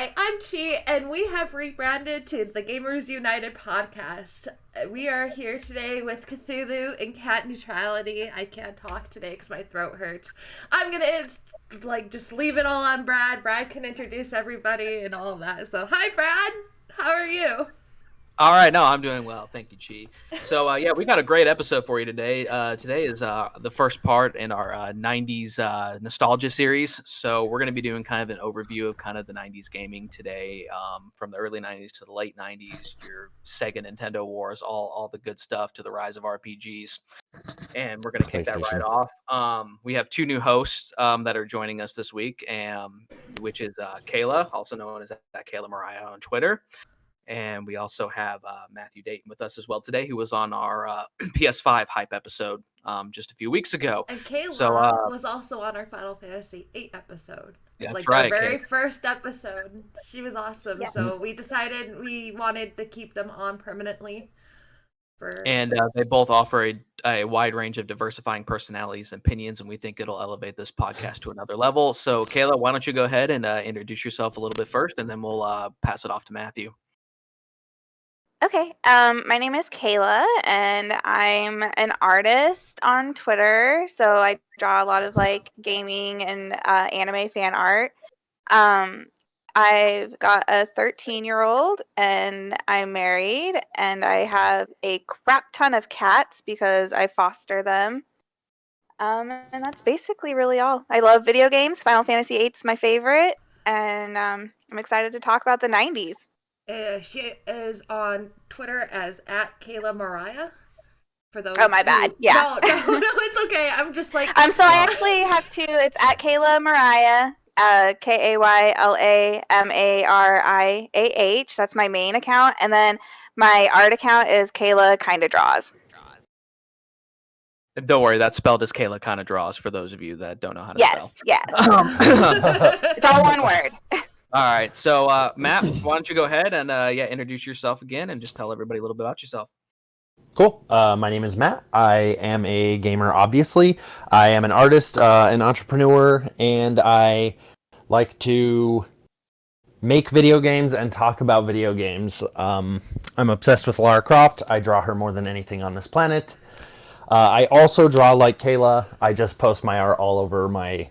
Hi, I'm Chi, and we have rebranded to the Gamers United podcast. We are here today with Kathulhu and Cat Neutrality. I can't talk today because my throat hurts. I'm gonna just leave it all on Brad. Brad can introduce everybody and all of that. So, hi, Brad. How are you? All right, no, I'm doing well. Thank you, Chi. So, yeah, we got a great episode for you today. Today is the first part in our 90s nostalgia series. So, we're going to be doing kind of an overview of kind of the 90s gaming today, from the early 90s to the late 90s, your Sega Nintendo wars, all the good stuff to the rise of RPGs. And we're going to kick that right off. We have two new hosts that are joining us this week, which is Kayla, also known as Kayla Mariah on Twitter. And we also have Matthew Dayton with us as well today, who was on our PS5 hype episode just a few weeks ago. And Kayla was also on our Final Fantasy VIII episode. That's like right, our very first episode. She was awesome. Yeah. So we decided we wanted to keep them on permanently. And they both offer a wide range of diversifying personalities and opinions, and we think it'll elevate this podcast to another level. So, Kayla, why don't you go ahead and introduce yourself a little bit first, and then we'll pass it off to Matthew. Okay, my name is Kayla, and I'm an artist on Twitter. So I draw a lot of gaming and anime fan art. I've got a 13-year-old, and I'm married, and I have a crap ton of cats because I foster them. And that's basically really all. I love video games. Final Fantasy VIII is my favorite, and I'm excited to talk about the 90s. She is on Twitter as @Kayla Mariah. For those. Oh, my bad. Yeah. No, it's okay. I'm just like. So I actually have two. It's @Kayla Mariah, KaylaMariah. That's my main account, and then my art account is Kayla Kinda Draws. Don't worry, that's spelled as Kayla Kinda Draws for those of you that don't know how to spell. Yes. It's all one word. All right, so Matt, why don't you go ahead and introduce yourself again and just tell everybody a little bit about yourself. Cool. My name is Matt. I am a gamer, obviously. I am an artist, an entrepreneur, and I like to make video games and talk about video games. I'm obsessed with Lara Croft. I draw her more than anything on this planet. I also draw like Kayla. I just post my art all over my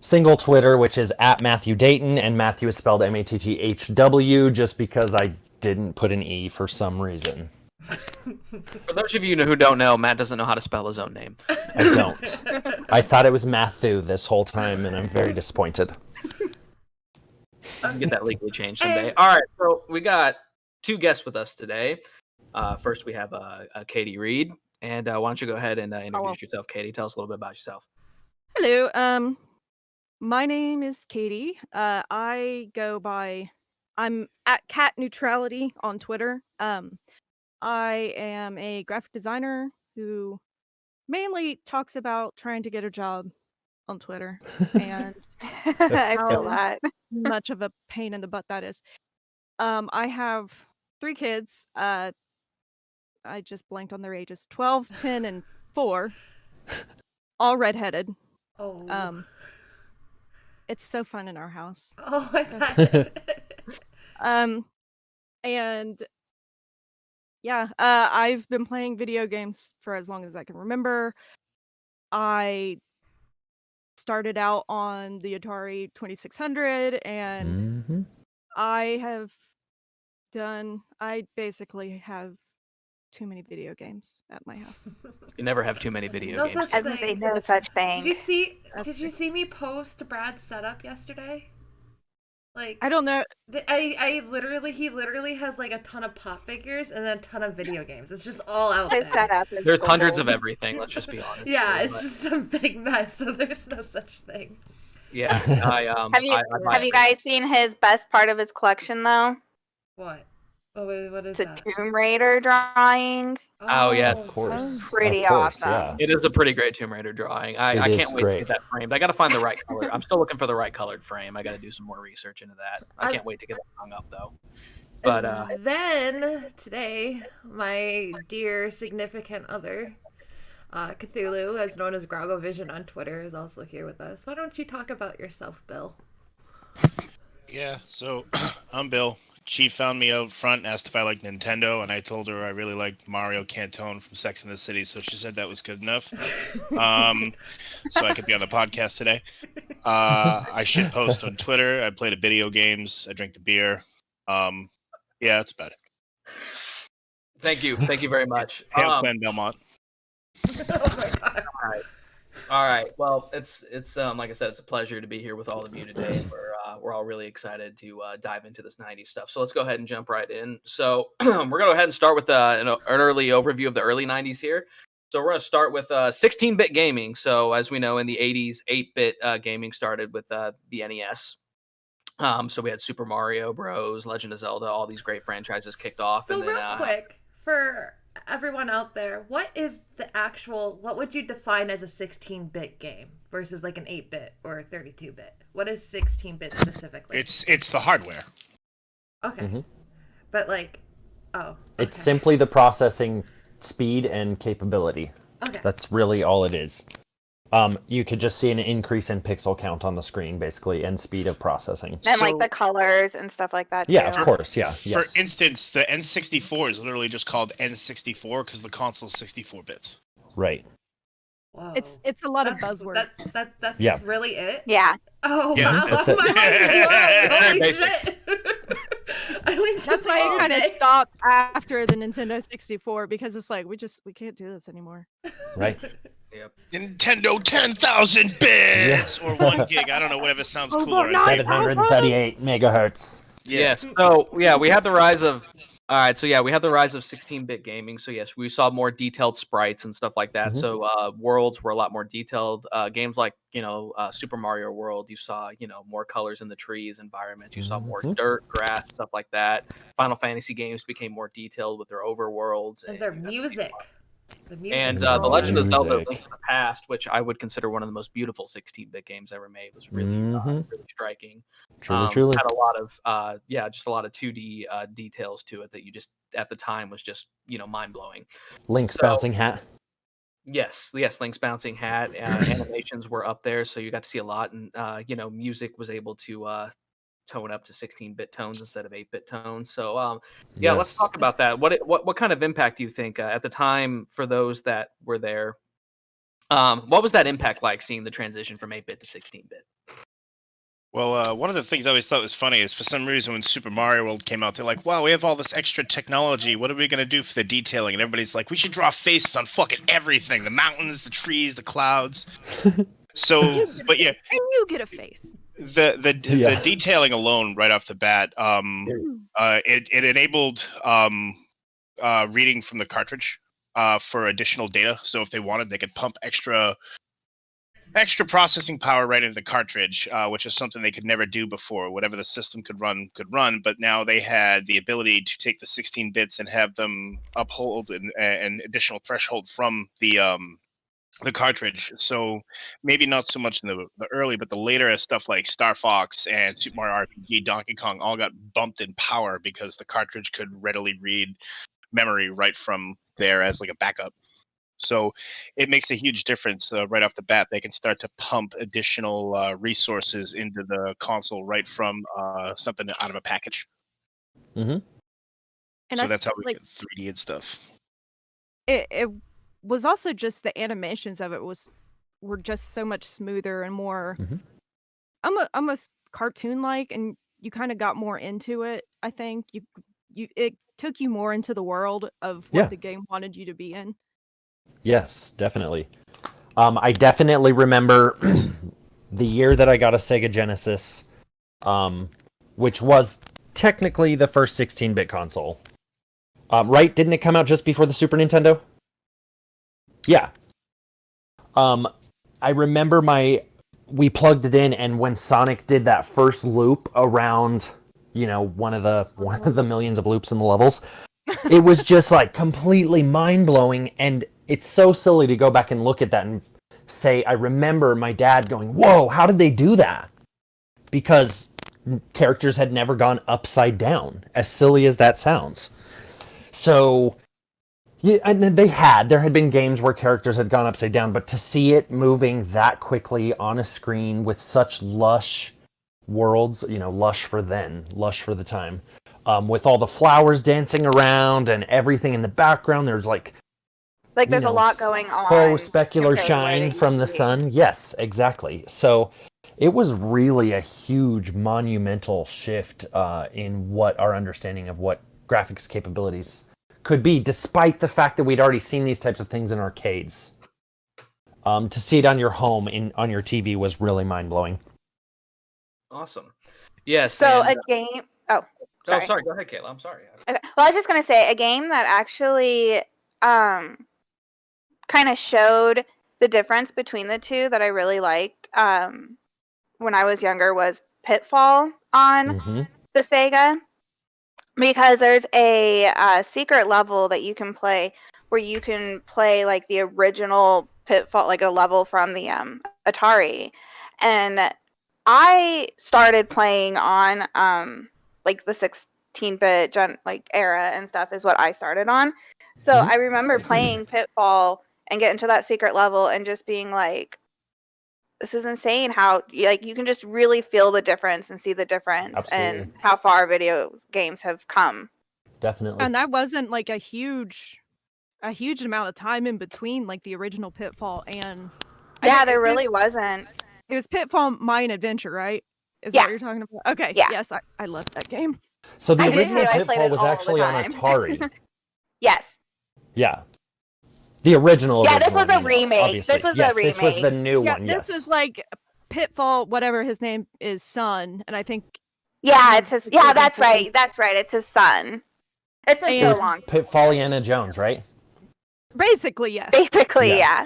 single Twitter, which is @Matthew Dayton, and Matthew is spelled MATTHW just because I didn't put an E for some reason. For those of you who don't know, Matt doesn't know how to spell his own name. I don't. I thought it was Matthew this whole time, and I'm very disappointed. Get that legally changed someday. All right, so we got two guests with us today. First, we have Katie Reed, and why don't you go ahead and introduce yourself, Katie? Tell us a little bit about yourself. Hello. My name is Katie. I'm @Cat Neutrality on Twitter. I am a graphic designer who mainly talks about trying to get a job on Twitter and I feel that. much of a pain in the butt that is. I have 3 kids. I just blanked on their ages: 12, 10, and 4. All redheaded. Oh. It's so fun in our house. Oh my god. And yeah, I've been playing video games for as long as I can remember. I started out on the Atari 2600, and I basically have too many video games at my house. You never have too many video games. I was gonna say no such thing. Did you see me post Brad's setup yesterday? I don't know. He literally has like a ton of pop figures and then a ton of video games. It's just all out His there. setup is There's gold. hundreds of everything. Let's just be honest. Yeah, it's just a big mess. So there's no such thing. Yeah. Have you guys seen his best part of his collection though? What? What is It's that? a Tomb Raider drawing. Oh, yeah. Of course. Pretty Of course, awesome. yeah. It is a pretty great Tomb Raider drawing. I It can't is wait great. to get that framed. I got to find the right color. I'm still looking for the right colored frame. I got to do some more research into that. I can't wait to get that hung up though. But then today, my dear significant other, Kathulhu, as known as Groggle Vision on Twitter, is also here with us. Why don't you talk about yourself, Bill? Yeah, so I'm Bill. Chief found me out front, asked if I liked Nintendo, and I told her I really liked Mario Cantone from Sex and the City, so she said that was good enough. So I could be on the podcast today. I shit post on Twitter. I play the video games. I drink the beer. Yeah, that's about it. Thank you very much. Hail Clan Belmont. Oh my god. All right. Well, it's like I said, it's a pleasure to be here with all of you today, and we're all really excited to dive into this '90s stuff. So let's go ahead and jump right in. So we're gonna go ahead and start with an early overview of the early '90s here. So we're gonna start with 16-bit gaming. So as we know, in the '80s, 8-bit gaming started with the NES. So we had Super Mario Bros, Legend of Zelda, all these great franchises kicked off. So and then, real quick, for everyone out there, what would you define as a 16-bit game versus like an 8-bit or a 32-bit? What is 16-bit specifically? It's the hardware. Okay. Mm-hmm. But like, It's simply the processing speed and capability. Okay. That's really all it is. You could just see an increase in pixel count on the screen, basically, and speed of processing. And like So- the colors and stuff like that. Yeah, too. of course, yeah. For Yes. instance, the N64 is literally just called N64 because the console's 64 bits. Right. Whoa. It's a lot of buzzwords. That's Yeah. really it? Yeah. Oh, Yeah, wow. that's My it. mind's blown. Holy Basic. shit. I learned That's something why I all kind of day. stopped after the Nintendo 64 because it's like we can't do this anymore. Right. Yep. Nintendo 10,000 bits or 1 gig. I don't know, whatever sounds Oh, cooler. no, 738 megahertz. Yes. So yeah, we had the rise of. All right. So yeah, we had the rise of 16-bit gaming. So yes, we saw more detailed sprites and stuff like that. Mhm. So worlds were a lot more detailed. Games like Super Mario World, you saw more colors in the trees, environments. You saw more Mhm. dirt, grass, stuff like that. Final Fantasy games became more detailed with their overworlds And their you got to see music. more. The music. And is The awesome. Legend of Zelda: Music. Link to the Past, which I would consider one of the most beautiful 16-bit games ever made, was really Mhm. really striking. Truly. Had a lot of just a lot of 2D details to it that you just at the time was just mind blowing. Link's So- bouncing hat. Yes, Link's bouncing hat. Animations were up there, so you got to see a lot, and music was able to tone up to 16-bit tones instead of 8-bit tones. So yeah, let's Yes. talk about that. What kind of impact do you think at the time for those that were there? What was that impact like, seeing the transition from 8-bit to 16-bit? Well, one of the things I always thought was funny is for some reason when Super Mario World came out, they're like, wow, we have all this extra technology. What are we going to do for the detailing? And everybody's like, we should draw faces on fucking everything. The mountains, the trees, the clouds. So, but yeah, And you get a face. the Yeah. detailing alone right off the bat, it enabled reading from the cartridge for additional data. So if they wanted, they could pump extra processing power right into the cartridge, which is something they could never do before. Whatever the system could run, but now they had the ability to take the 16 bits and have them uphold an additional threshold from the cartridge. So maybe not so much in the early, but the later stuff like Star Fox and Super Mario RPG, Donkey Kong all got bumped in power because the cartridge could readily read memory right from there as like a backup. So it makes a huge difference right off the bat. They can start to pump additional resources into the console right from something out of a package. And So I that's how we like get 3D and stuff. it was also just the animations of it were just so much smoother and more Mhm. almost cartoon like, and you kind of got more into it. I think it took you more into the world of what Yeah. the game wanted you to be in. Yes, definitely. I definitely remember the year that I got a Sega Genesis, which was technically the first 16-bit console. Right? Didn't it come out just before the Super Nintendo? Yeah. I remember we plugged it in, and when Sonic did that first loop around, one of the millions of loops in the levels, it was just like completely mind-blowing, and it's so silly to go back and look at that and say, I remember my dad going, whoa, how did they do that? Because characters had never gone upside down, as silly as that sounds. So, yeah, and there had been games where characters had gone upside down, but to see it moving that quickly on a screen with such lush worlds, lush for the time, with all the flowers dancing around and everything in the background. There's there's a lot going on. Faux specular compared to what shine it from the used to be. sun. Yes, exactly. So it was really a huge monumental shift in what our understanding of what graphics capabilities could be, despite the fact that we'd already seen these types of things in arcades. To see it on your home on your TV was really mind-blowing. Awesome. Yes. So and, a game. Oh, oh, sorry. sorry. Go ahead, Kayla. I'm sorry. Okay. Well, I was just gonna say a game that actually kind of showed the difference between the two that I really liked when I was younger was Pitfall on Mm-hmm. the Sega, because there's a secret level that you can play where you can play like the original Pitfall, like a level from the Atari, and I started playing on like the 16-bit era and stuff is what I started on. So Mhm. I remember playing Pitfall and getting to that secret level and just being like, this is insane how you can just really feel the difference and see the difference Absolutely. and how far video games have come. Definitely. And that wasn't like a huge amount of time in between like the original Pitfall and Yeah, there really wasn't. it was Pitfall Mine Adventure, right? Is Yeah. that what you're talking about? Okay. Yeah. Yes, I love that game. So the I did original too. I played Pitfall it was all the actually on time. Atari. Yes. Yeah. The original. Yeah, this was a original, remake. obviously. This was yes, a This was the remake. new Yeah, one. this Yes. is like Pitfall, whatever his name is, son, and I think Yeah, it's His his. Yeah, kid that's and right. That's right. It's his son. It's been And- It so was long. Pitfalliana Jones, right? basically yes. Basically, Yeah.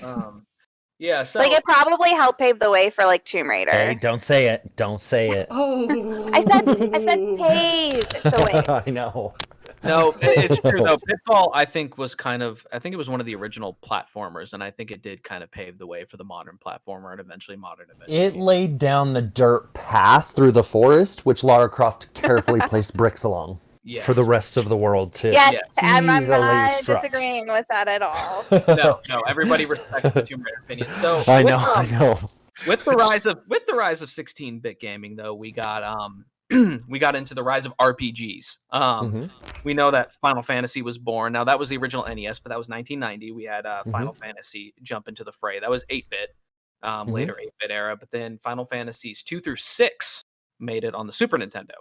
yeah. Yeah. So Like it probably helped pave the way for like Tomb Raider. Hey, don't say it. Don't say it. Oh. I said paved the way. I know. no, it's true though. Pitfall, I think it was one of the original platformers, and I think it did kind of pave the way for the modern platformer and eventually modern adventure. It laid down the dirt path through the forest, which Lara Croft carefully placed bricks along Yes. for the rest of the world too. Yes, Yes. I'm Easily not struck. disagreeing with that at all. No, everybody respects the Tomb Raider opinion. So I with, know. I know. with the rise of 16-bit gaming, though, we got we got into the rise of RPGs. Mhm. We know that Final Fantasy was born. Now that was the original NES, but that was 1990. We had Final Fantasy jump into the fray. That was 8-bit, later 8-bit era. But then Final Fantasies 2 through 6 made it on the Super Nintendo.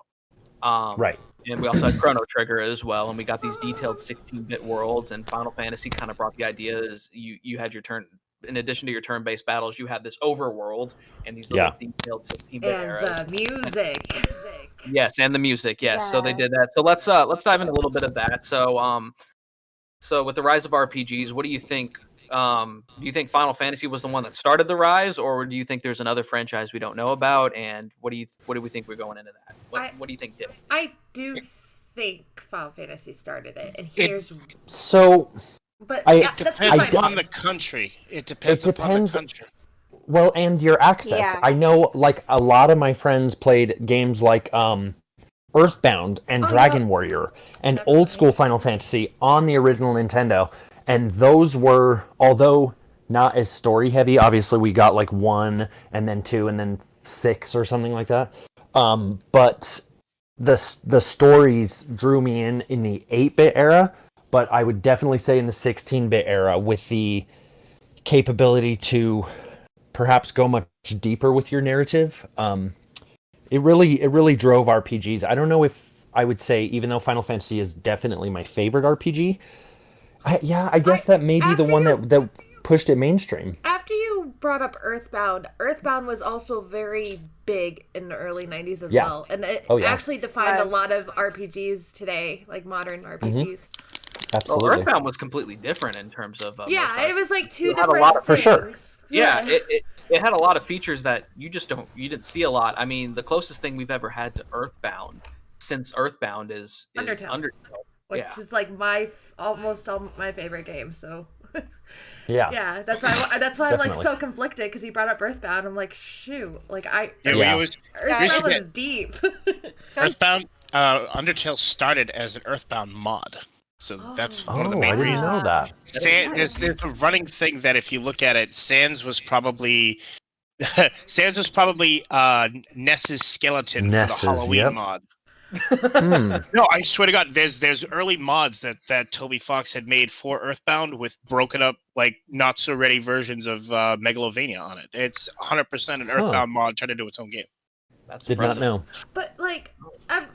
Right. And we also had Chrono Trigger as well, and we got these detailed 16-bit worlds. And Final Fantasy kind of brought the idea is you had your turn. In addition to your turn-based battles, you had this overworld and these little detailed 16-bit And eras. music. Yes, and the music. Yes, so they did that. So let's dive into a little bit of that. So with the rise of RPGs, what do you think? Do you think Final Fantasy was the one that started the rise, or do you think there's another franchise we don't know about? And what do we think we're going into that? What do you think did? I do think Final Fantasy started it, and here's So but I- yeah, It that's depends just my upon the opinion. country. It depends It upon the depends- country. well, and your access. Yeah. I know, like a lot of my friends played games like Earthbound and Oh, Dragon yeah. Warrior and Definitely. old school Final Fantasy on the original Nintendo, and those were, although not as story heavy. Obviously, we got like 1 and then 2 and then 6 or something like that. But the stories drew me in the 8-bit era, but I would definitely say in the 16-bit era with the capability to perhaps go much deeper with your narrative. It really drove RPGs. I don't know if I would say, even though Final Fantasy is definitely my favorite RPG, I guess that may be the after one you- that pushed it mainstream. After you brought up Earthbound was also very big in the early 90s as Yeah. well. And it Oh, yeah. actually defined a Yes. lot of RPGs today, like modern RPGs. Well, Absolutely. Earthbound was completely different in terms of Yeah, most it was like two It had a different lot of- for things. sure. Yeah, it had a lot of features that you didn't see a lot. I mean, the closest thing we've ever had to Earthbound since Earthbound is Undertale. Which Yeah. is like almost all my favorite games. So Yeah. yeah, that's why I'm like Definitely. so conflicted because he brought up Earthbound. I'm like, shoot, like Yeah. It was Earthbound was should- deep. Earthbound. Undertale started as an Earthbound mod, so that's one of the Oh, main I didn't reasons. know that. There's a running thing that if you look at it, Sans was probably Sans was probably Ness's skeleton for Ness's, the Halloween yep. mod. Hmm. No, I swear to God, there's early mods that Toby Fox had made for Earthbound with broken up, like not so ready versions of Megalovania on it. It's 100% an Earthbound mod turned into its own game. That's Did not impressive. know. But like,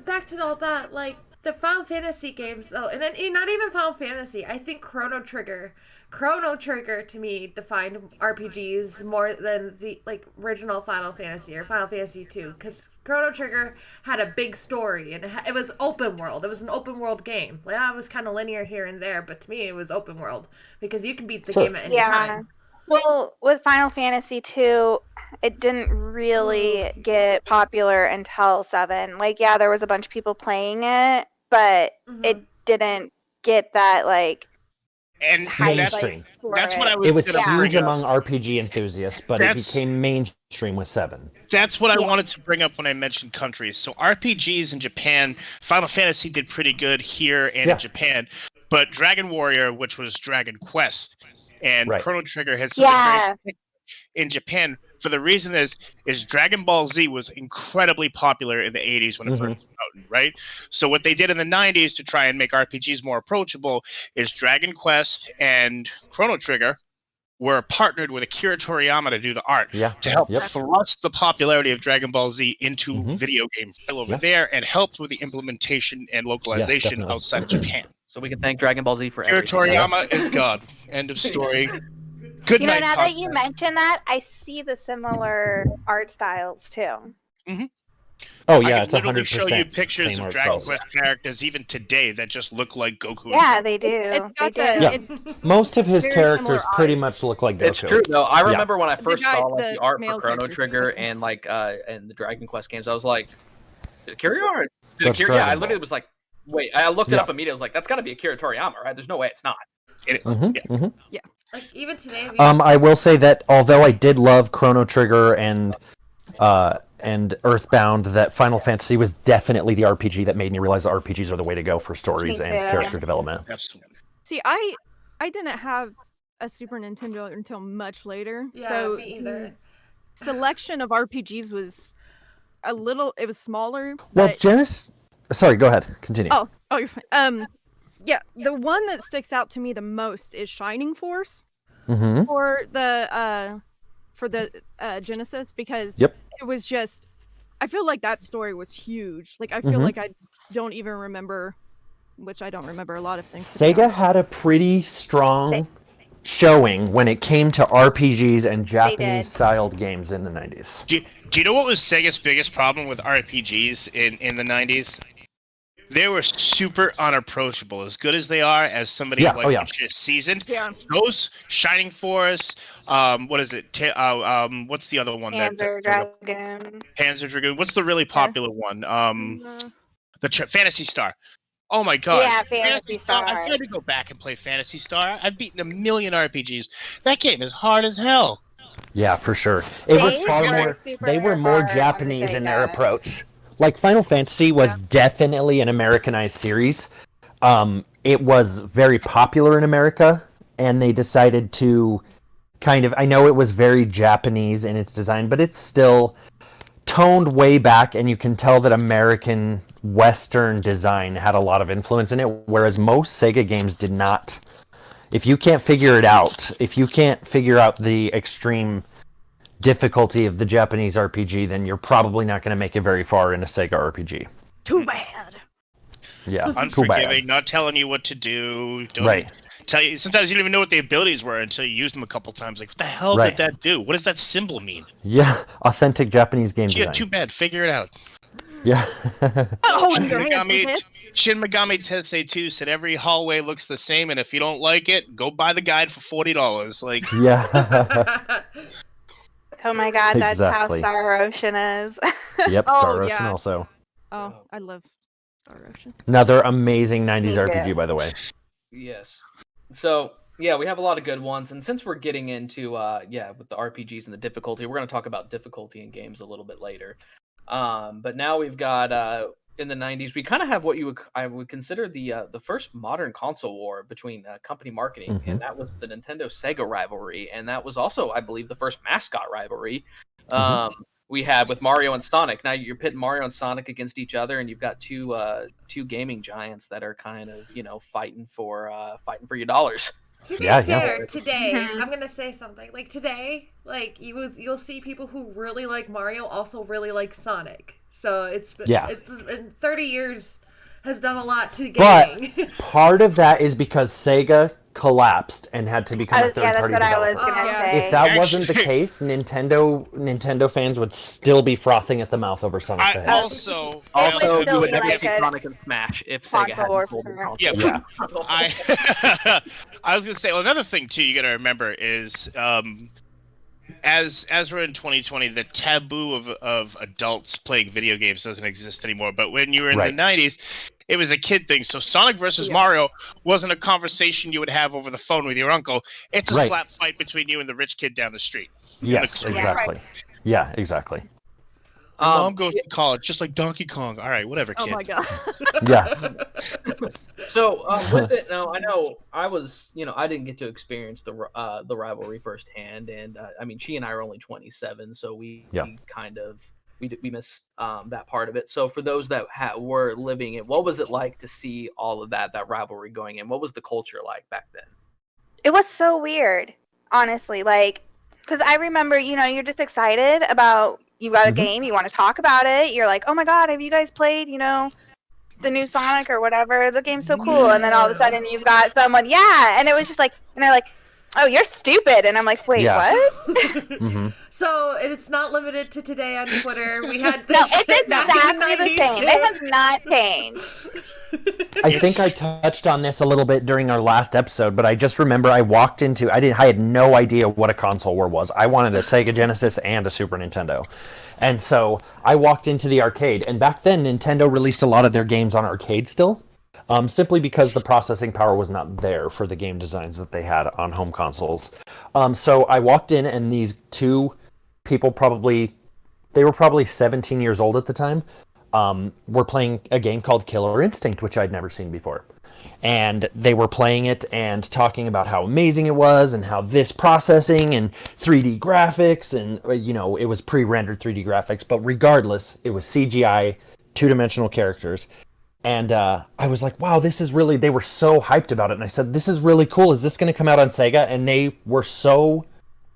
back to all that, like the Final Fantasy games, though, and then not even Final Fantasy. I think Chrono Trigger to me defined RPGs more than the like original Final Fantasy or Final Fantasy 2, because Chrono Trigger had a big story and it was open world. It was an open world game. Like, it was kind of linear here and there, but to me it was open world because you can beat the game at any time. Well, with Final Fantasy 2, it didn't really get popular until 7. Like, yeah, there was a bunch of people playing it, but it didn't get that, like, and mainstream. That's what I was. It was gonna huge bring up. among RPG enthusiasts, but it became mainstream with 7. That's what I wanted to bring up when I mentioned countries. So RPGs in Japan, Final Fantasy did pretty good here and in Japan, but Dragon Warrior, which was Dragon Quest, and Chrono Trigger had such a great in Japan. For the reason is Dragon Ball Z was incredibly popular in the 80s when it first came out, right? So what they did in the 90s to try and make RPGs more approachable is Dragon Quest and Chrono Trigger were partnered with Akira Toriyama to do the art to help thrust the popularity of Dragon Ball Z into video games over there and helped with the implementation and localization outside of Japan. So we can thank Dragon Ball Z for Akira everything. Toriyama is God. End of story. Good you know, night, now that you mention that, I see the similar art styles too. Oh yeah, I it's can literally 100% show you pictures same of art Dragon styles. Quest characters even today that just look like Goku. Yeah, they do. Most of his very characters similar pretty art. much look like Goku. It's true though. I remember when I The first guy- saw like the the art male for Chrono characters. Trigger and like and the Dragon Quest games, I was like, did Akira or did That's Akira? Yeah, I Dragon literally Ball. was like, wait. I looked it up immediately. I was like, that's got to be Akira Toriyama, right? There's no way it's not. It is. Like even today. I will say that although I did love Chrono Trigger and Earthbound, that Final Fantasy was definitely the RPG that made me realize that RPGs are the way to go for stories and character development. Absolutely. See, I didn't have a Super Nintendo until much later. Yeah, so me either. the selection of RPGs was it was smaller. Well, but... Genesis. Sorry, go ahead. Continue. Oh, you're fine. Yeah, the one that sticks out to me the most is Shining Force for the Genesis, because it was just, I feel like that story was huge. Like I feel like I don't even remember, which I don't remember a lot of things. Sega had a pretty strong showing when it came to RPGs and Japanese-styled games in the 90s. Do you know what was Sega's biggest problem with RPGs in the 90s? They were super unapproachable. As good as they are, as somebody seasoned, those Shining Force, what is it? What's the other one? Panzer Dragoon. Panzer Dragoon. What's the really popular one? The Phantasy Star. Oh my god. Yeah, Phantasy Star. I've tried to go back and play Phantasy Star. I've beaten a million RPGs. That game is hard as hell. Yeah, for sure. It was far more. They were more Japanese in their approach. Like Final Fantasy was definitely an Americanized series. It was very popular in America, and they decided to kind of. I know it was very Japanese in its design, but it's still toned way back, and you can tell that American Western design had a lot of influence in it, whereas most Sega games did not. If you can't figure it out, if you can't figure out the extreme difficulty of the Japanese RPG, then you're probably not going to make it very far in a Sega RPG. Too bad. Yeah, unforgiving, not telling you what to do. Tell you. Sometimes you don't even know what the abilities were until you used them a couple times. Like, what the hell did that do? What does that symbol mean? Yeah, authentic Japanese game design. Too bad. Figure it out. Yeah. Shin Megami Tensei 2 said every hallway looks the same, and if you don't like it, go buy the guide for $40. Like, yeah. Oh my god, that's how Star Ocean is. Yep, Star Ocean also. Oh, I love Star Ocean. Another amazing 90s RPG, by the way. Yes. So, yeah, we have a lot of good ones. And since we're getting into, with the RPGs and the difficulty, we're going to talk about difficulty in games a little bit later. But now we've got, in the 90s, we kind of have what I would consider the first modern console war between company marketing, Mhm. and that was the Nintendo Sega rivalry, and that was also, I believe, the first mascot rivalry. We had with Mario and Sonic. Now you're pitting Mario and Sonic against each other, and you've got two gaming giants that are kind of fighting for your dollars. To be Yeah, fair, today Mhm. I'm gonna say something. Like today, like you'll see people who really like Mario also really like Sonic. So it's been 30 years has done a lot to gaming. But part of that is because Sega collapsed and had to become a Yeah, that's third-party what I was developer. gonna Yeah. say. If that wasn't the case, Nintendo fans would still be frothing at the mouth over Sonic the I Hedgehog. also Also, still you would be never like see a Sonic and Smash if Sega console hadn't war pulled for the sure. console. Yeah, Yeah. I was gonna say, well, another thing too you got to remember is as we're in 2020, the taboo of adults playing video games doesn't exist anymore. But when you were in Right. the 90s, it was a kid thing. So Sonic versus Yeah. Mario wasn't a conversation you would have over the phone with your uncle. It's a Right. slap fight between you and the rich kid down the street. Yes, Yeah, exactly. Yeah, exactly. Your mom goes to college just like Donkey Kong. All right, whatever, Oh kid. my god. Yeah. So with it now, I know I was, I didn't get to experience the rivalry firsthand, and I mean, she and I are only 27, so we kind of we missed that part of it. So for those that were living it, what was it like to see all of that rivalry going in? What was the culture like back then? It was so weird, honestly. Like, because I remember, you're just excited about you got a Mhm. game, you want to talk about it. You're like, oh my god, have you guys played, the new Sonic or whatever? The game's so cool. And then all of a sudden you've got someone, yeah. And it was just like, and they're like, oh, you're stupid. And I'm like, wait, Yeah. what? hmm So it's not limited to today on Twitter. We had this No, it's shit back in exactly the the 90s same. too. It has not changed. I think I touched on this a little bit during our last episode, but I just remember I had no idea what a console war was. I wanted a Sega Genesis and a Super Nintendo. And so I walked into the arcade, and back then Nintendo released a lot of their games on arcade still, simply because the processing power was not there for the game designs that they had on home consoles. So I walked in, and these two people they were probably 17 years old at the time, were playing a game called Killer Instinct, which I'd never seen before. And they were playing it and talking about how amazing it was and how this processing and 3D graphics and, it was pre-rendered 3D graphics, but regardless, it was CGI, two-dimensional characters. And I was like, wow, they were so hyped about it. And I said, this is really cool. Is this going to come out on Sega? And they were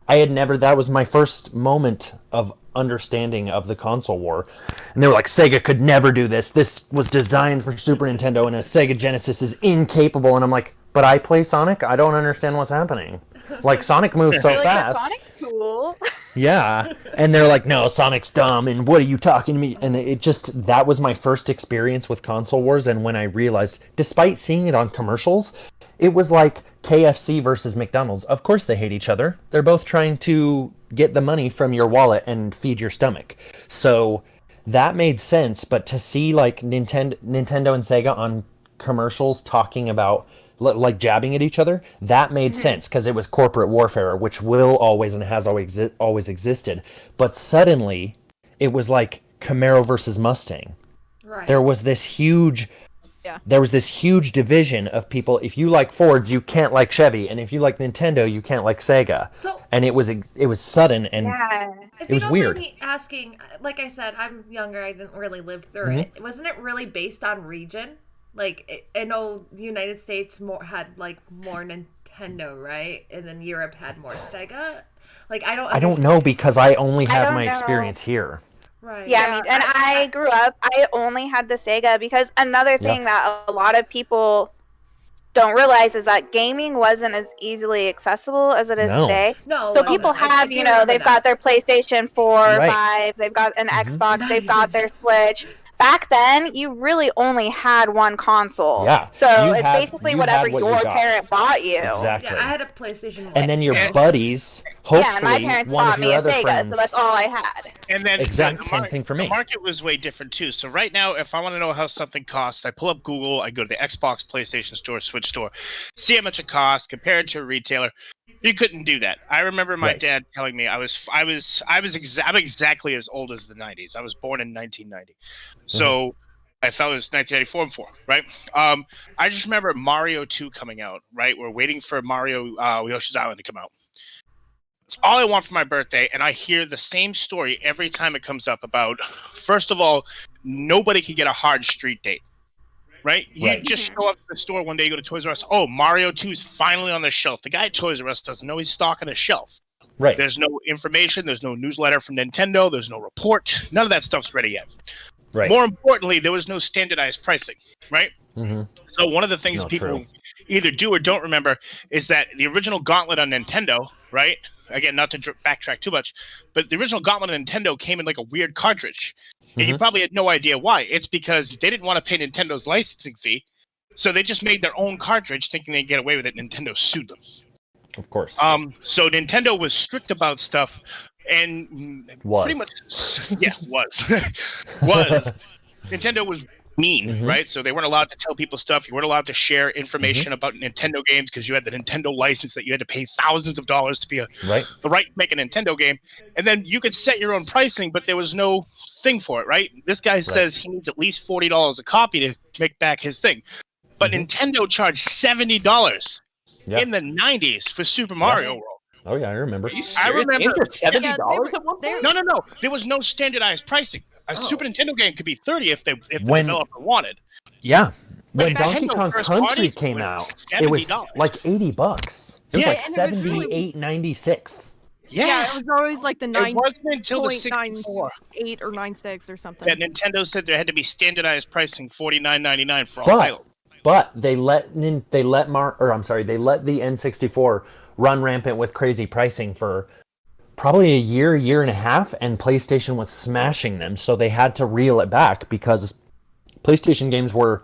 that was my first moment of understanding of the console war. And they were like, Sega could never do this. This was designed for Super Nintendo, and a Sega Genesis is incapable. And I'm like, but I play Sonic? I don't understand what's happening. Like, Sonic moves so Like, fast. Sonic's cool. Yeah. And they're like, no, Sonic's dumb, and what are you talking to me? And that was my first experience with console wars. And when I realized, despite seeing it on commercials, it was like KFC versus McDonald's. Of course they hate each other. They're both trying to get the money from your wallet and feed your stomach. So that made sense. But to see like Nintendo and Sega on commercials talking about like jabbing at each other, that made sense because it was corporate warfare, which will always and has always existed. But suddenly it was like Camaro versus Mustang. Right. There was this huge division of people. If you like Fords, you can't like Chevy, and if you like Nintendo, you can't like Sega. So, And it was sudden, and Yeah. if it was you don't weird. mind me asking, like I said, I'm younger. I didn't really live through Mm-hmm. it. Wasn't it really based on region? Like, I know the United States had more Nintendo, right? And then Europe had more Sega. Like, I don't know because I only have don't my know. experience here. Right. Yeah, and I grew up, I only had the Sega because another thing that a lot of people don't realize is that gaming wasn't as easily accessible as it is No. today. No. So it people wasn't. I have, do remember they've that. got their PlayStation 4, Right. 5, they've got an Mhm. Xbox, they've got their Switch. Back then, you really only had one console. Yeah, So you it's had- basically you whatever had what you your got. parent bought you. Exactly. Yeah, I had a PlayStation 1. And then your Yeah. buddies, Yeah, hopefully, and my parents one bought of me your a other Sega, friends. so that's all I had. And then Exact the same thing for me. The market was way different too. So right now, if I want to know how something costs, I pull up Google, I go to the Xbox, PlayStation Store, Switch Store, see how much it costs, compare it to a retailer. You couldn't do that. I remember my Right. dad telling me I'm exactly as old as the 90s. I was born in 1990. So I thought it was 1994 and 4, right? I just remember Mario 2 coming out, right? We're waiting for Mario Yoshi's Island to come out. It's all I want for my birthday, and I hear the same story every time it comes up about, first of all, nobody can get a hard street date, right? You just show up to the store one day, you go to Toys R Us, oh, Mario 2 is finally on the shelf. The guy at Toys R Us doesn't know he's stocking a shelf. Right. There's no information, there's no newsletter from Nintendo, there's no report, none of that stuff's ready yet. Right. More importantly, there was no standardized pricing, right? Mm-hmm. So one of the things people either do or don't remember is that the original Gauntlet on Nintendo, right? Again, not to backtrack too much, but the original Gauntlet on Nintendo came in like a weird cartridge. And you probably had no idea why. It's because they didn't want to pay Nintendo's licensing fee, so they just made their own cartridge thinking they'd get away with it. Nintendo sued them. Of course. So Nintendo was strict about stuff, and pretty much, was Nintendo was mean, right? So they weren't allowed to tell people stuff. You weren't allowed to share information about Nintendo games because you had the Nintendo license that you had to pay thousands of dollars to be the right to make a Nintendo game. And then you could set your own pricing, but there was no thing for it, right? This guy says he needs at least $40 a copy to make back his thing. But Nintendo charged $70 in the 90s for Super Mario World. Oh yeah, I remember. I remember $70 at one point. No. There was no standardized pricing. A Super Nintendo game could be $30 if the developer wanted. Yeah. When But Donkey Nintendo Kong first Country party came was out, it was $70. like $80. It was Yeah, like and it was really- $78.96. Yeah. it was always like the It wasn't until the 64 8 or 96 or something. that Nintendo said there had to be standardized pricing, $49.99 for all But titles. But they let the N64 run rampant with crazy pricing for probably a year and a half, and PlayStation was smashing them, so they had to reel it back because PlayStation games were,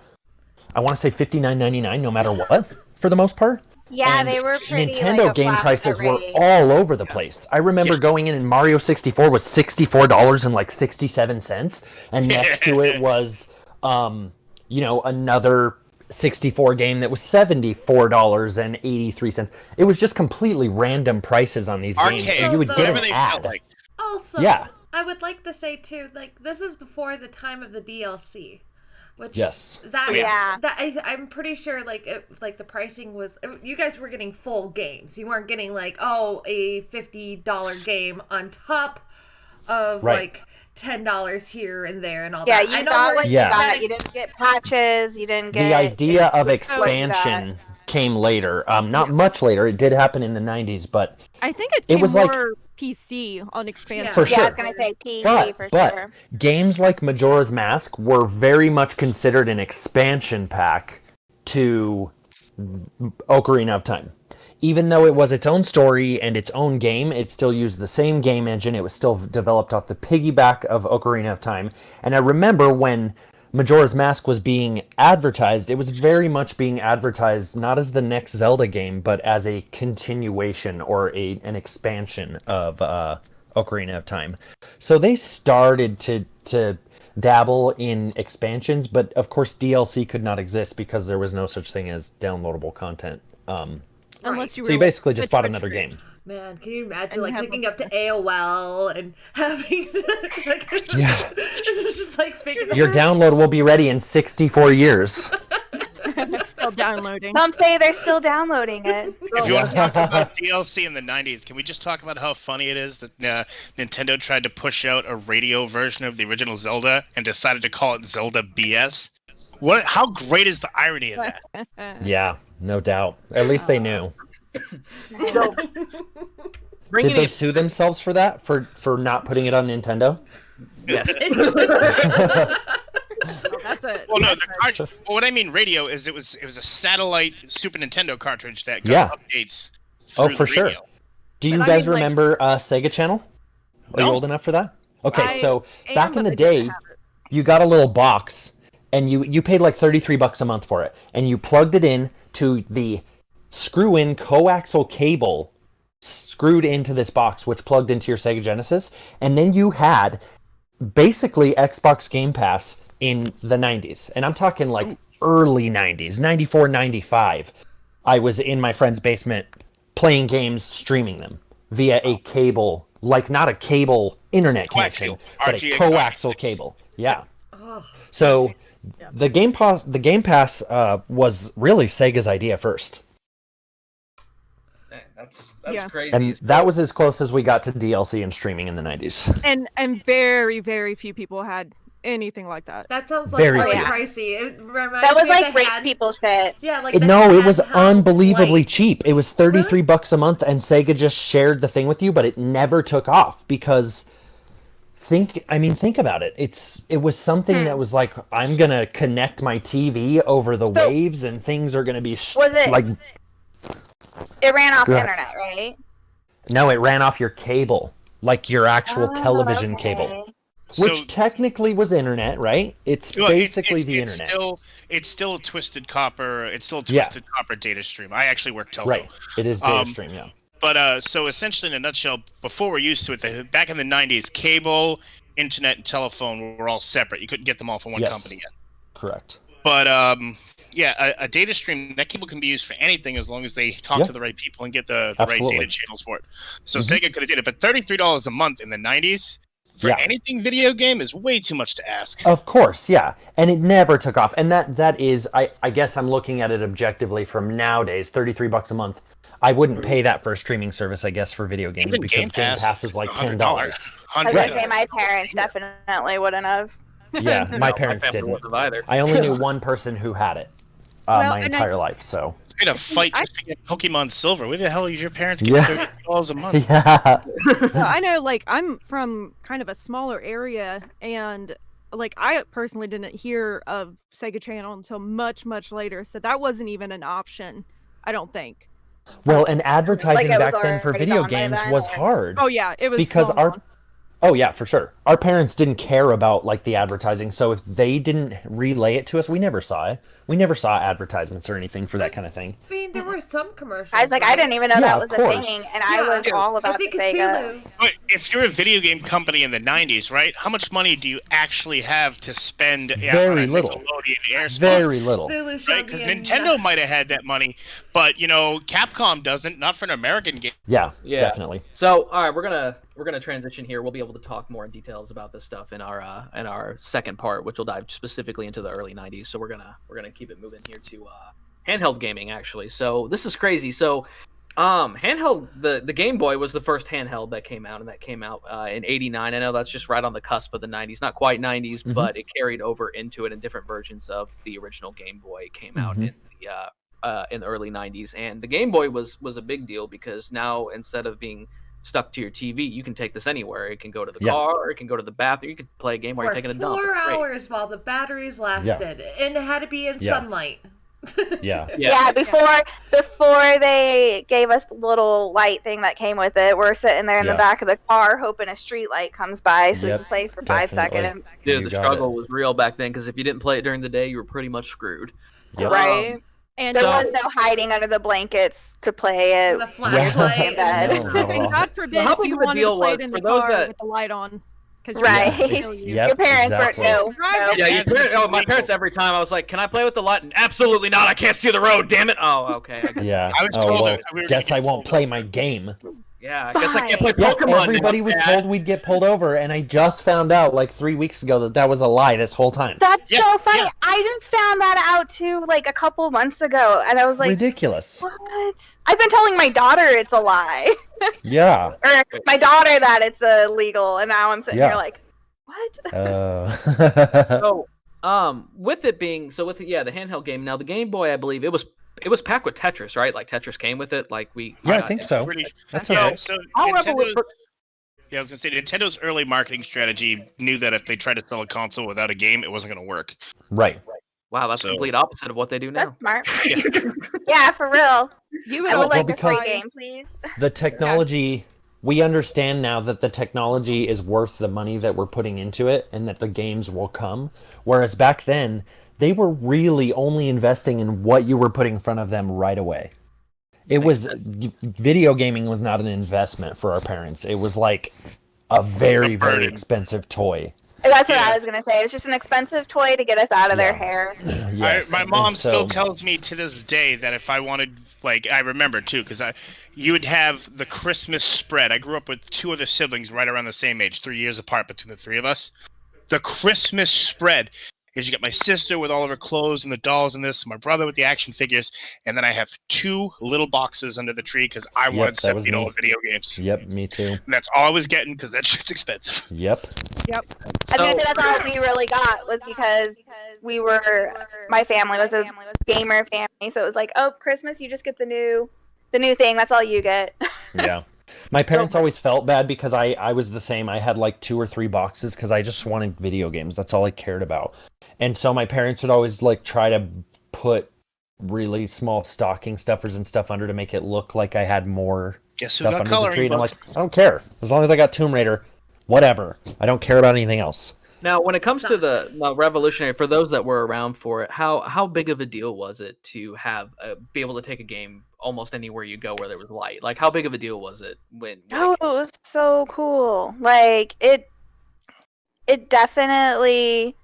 I want to say, $59.99 no matter what for the most part. Yeah, And they were pretty Nintendo like a game flat prices were rate. all over the place. I remember going in and Mario 64 was $64 and like 67 cents, and next to it was another 64 game that was $74.83. It was just completely random prices on these games. Arcade, So you would get whatever an they ad. felt like. Also, Yeah. I would like to say too, like this is before the time of the DLC, which Yes. I'm pretty sure like the pricing was, you guys were getting full games. You weren't getting like a $50 game on top of like $10 here and there and all that. Yeah, you got what you Yeah. got. You didn't get patches. You didn't get The idea of like expansion came later. Not much later. It did happen in the 90s, but I think it was more like PC on expansion. For Yeah, sure. I was gonna say PC for sure. games like Majora's Mask were very much considered an expansion pack to Ocarina of Time. Even though it was its own story and its own game, it still used the same game engine. It was still developed off the piggyback of Ocarina of Time. And I remember when Majora's Mask was being advertised, it was very much being advertised not as the next Zelda game, but as a continuation or an expansion of Ocarina of Time. So they started to dabble in expansions, but of course DLC could not exist because there was no such thing as downloadable content. Unless you were So you basically just bought Twitch another free. game. Man, can you imagine And like you have hooking up to AOL and having Yeah. it's just like figuring Your download will be ready in 64 years. It's still downloading. Some say they're still downloading it. If you want to talk about DLC in the 90s, can we just talk about how funny it is that Nintendo tried to push out a radio version of the original Zelda and decided to call it Zelda BS? How great is the irony of that? Yeah, no doubt. At least they knew. So, Did they sue themselves for that? For not putting it on Nintendo? Yes. That's it. Well, no, the cartridge. Well, what I mean radio is it was a satellite Super Nintendo cartridge that got updates. Oh, through for the sure. radio. Do you But I guys mean, like- remember Sega Channel? Are you No. old enough for that? Okay, I so am, back in but the I didn't day, have it. you got a little box, and you paid like $33 a month for it, and you plugged it in to the screw-in coaxial cable screwed into this box, which plugged into your Sega Genesis, and then you had basically Xbox Game Pass in the 90s. And I'm talking like early 90s, 94, 95. I was in my friend's basement playing games, streaming them via a cable, like not a cable internet connection, Coaxial, but a RGA coaxial cable. Yeah. So The Game Pass was really Sega's idea first. Man, that's Yeah. crazy. And that was as close as we got to DLC and streaming in the 90s. And very, very few people had anything like that. That sounds like Very really cool. pricey. It reminds That was me like of rich the people shit. Yeah, like the No, it was handheld unbelievably light. cheap. It was $33 a month, and Sega just shared the thing with you, but it never took off because think about it. It was something that was like, I'm gonna connect my TV over the waves, and things are gonna be Was it- like. It ran off Go the ahead. internet, right? No, it ran off your cable, like your actual Oh, television okay. cable, which technically was internet, right? It's Well, basically the internet. It's still a twisted copper. It's still a Yeah. twisted copper data stream. I actually work telco. Right. It is data stream, yeah. But so essentially, in a nutshell, before we're used to it, back in the '90s, cable, internet, and telephone were all separate. You couldn't get them all from one Yes. company yet. Correct. But yeah, a data stream, that cable can be used for anything as long as they talk Yeah. to the right people and get the right Absolutely. data channels for it. So Sega could have did it, but $33 a month in the '90s for Yeah. anything video game is way too much to ask. Of course, yeah. And it never took off. And that is, I guess I'm looking at it objectively from nowadays, $33 a month. I wouldn't pay that for a streaming service, I guess, for video games, Even because Game Pass is like $10. I was gonna say my parents definitely wouldn't have. Yeah, my No, parents family didn't. wouldn't have either. I only knew one person who had it Well, my and entire life, so. We had a fight just to get Pokemon Silver. Where the hell is your parents Yeah. getting $30 a month? Yeah. Well, I know, like, I'm from kind of a smaller area, and like I personally didn't hear of Sega Channel until much, much later, so that wasn't even an option, I don't think. Well, and advertising Like it was back then for already video gone by games then, was or- hard. Oh yeah, it was Because long our gone. Oh yeah, for sure. Our parents didn't care about like the advertising, so if they didn't relay it to us, we never saw it. We never saw advertisements or anything for that kind of thing. I mean, there were some commercials. I was like, I right? didn't even know Yeah, that of was a course. thing, and I was all I about the think Sega. Kathulhu. But if you're a video game company in the '90s, right? How much money do you actually have to spend? Very on a little. Nickelodeon Air Very little. Cthulhu Right? showed Because me in Nintendo might have had that money, but Capcom doesn't. Not for an American game. Yeah, Yeah. definitely. So, all right, we're gonna transition here. We'll be able to talk more in details about this stuff in our second part, which will dive specifically into the early '90s. So we're gonna keep it moving here to handheld gaming, actually. So this is crazy. So, handheld, the Game Boy was the first handheld that came out, and that came out in '89. I know that's just right on the cusp of the '90s, not quite '90s, but it carried over into it, and different versions of the original Game Boy came out in the early '90s. And the Game Boy was a big deal because now, instead of being stuck to your TV, you can take this anywhere. It can go to the car, or it can go to the bathroom. You can play a game while for you're taking a dump. 4 It's great. hours while the batteries lasted, and it had to be in Yeah. sunlight. Yeah. Yeah, before they gave us the little light thing that came with it, we're sitting there in the Yeah. back of the car hoping a street light comes by so we Yep, can play for 5 definitely. seconds. Dude, You the got struggle was real back then because if you didn't play it during the day, you were pretty much screwed. Yep. Right? And There So- was no hiding under the blankets to play it. The flashlight. in bed. and God forbid How if big you of a wanted deal to play was it in for the those car that- with the light on. 'Cause Right. you're gonna kill you. Yep. Your parents exactly. weren't no. Yeah, my parents every time I was like, "Can I play with the light?" And absolutely not. I can't see the road. Damn it. Oh, okay. I guess, Yeah. I was Oh, told well, that we were guess gonna I get won't pulled play over. my game. yeah. I guess I can't play Yeah, Pokemon. now, everybody was Dad. told we'd get pulled over, and I just found out like 3 weeks ago that was a lie this whole time. That's Yeah, so funny. yeah. I just found that out too, like a couple months ago, and I was like, Ridiculous. "What?" I've been telling my daughter it's a lie, Yeah. or my daughter that it's illegal, and now I'm sitting Yeah. here like, "What?" So, with it being the handheld game. Now the Game Boy, I believe it was packed with Tetris, right? Like Tetris came with it. Like we. Yeah, I think so. Pretty- That's Yeah, okay. so However, Nintendo's- for- Yeah, I was gonna say Nintendo's early marketing strategy knew that if they tried to sell a console without a game, it wasn't gonna work. Right. Wow, that's the So- complete opposite of what they do That's now. smart. Yeah, for real. You I would would like a because- free game, please. The technology, we understand now that the technology is worth the money that we're putting into it and that the games will come. Whereas back then, they were really only investing in what you were putting in front of them right away. It was video gaming was not an investment for our parents. It was like a very, A very burden. expensive toy. That's what Yeah. I was gonna say. It's just an expensive toy to get us out of their Yeah. hair. Yes. My mom and still so- tells me to this day that if I wanted, like, I remember too, because you would have the Christmas spread. I grew up with 2 other siblings right around the same age, 3 years apart between the 3 of us. The Christmas spread, Because you got my sister with all of her clothes and the dolls and this, my brother with the action figures, and then I have 2 little boxes under the tree because I wanted that was $70 me. video games. Yep, me too. And that's all I was getting because that shit's expensive. Yep. I was gonna say that's all we really got was because my family was a gamer family, so it was like, oh, Christmas, you just get the new thing. That's all you get. Yeah. My parents always felt bad because I was the same. I had like 2 or 3 boxes because I just wanted video games. That's all I cared about. And so my parents would always like try to put really small stocking stuffers and stuff under to make it look like I had more stuff under the tree. And I'm like, I don't care. As long as I got Tomb Raider, whatever. I don't care about anything else. Now, when it comes to the revolutionary, for those that were around for it, how big of a deal was it to have be able to take a game almost anywhere you go where there was light? Like, how big of a deal was it when? Oh, it was so cool. Like it definitely.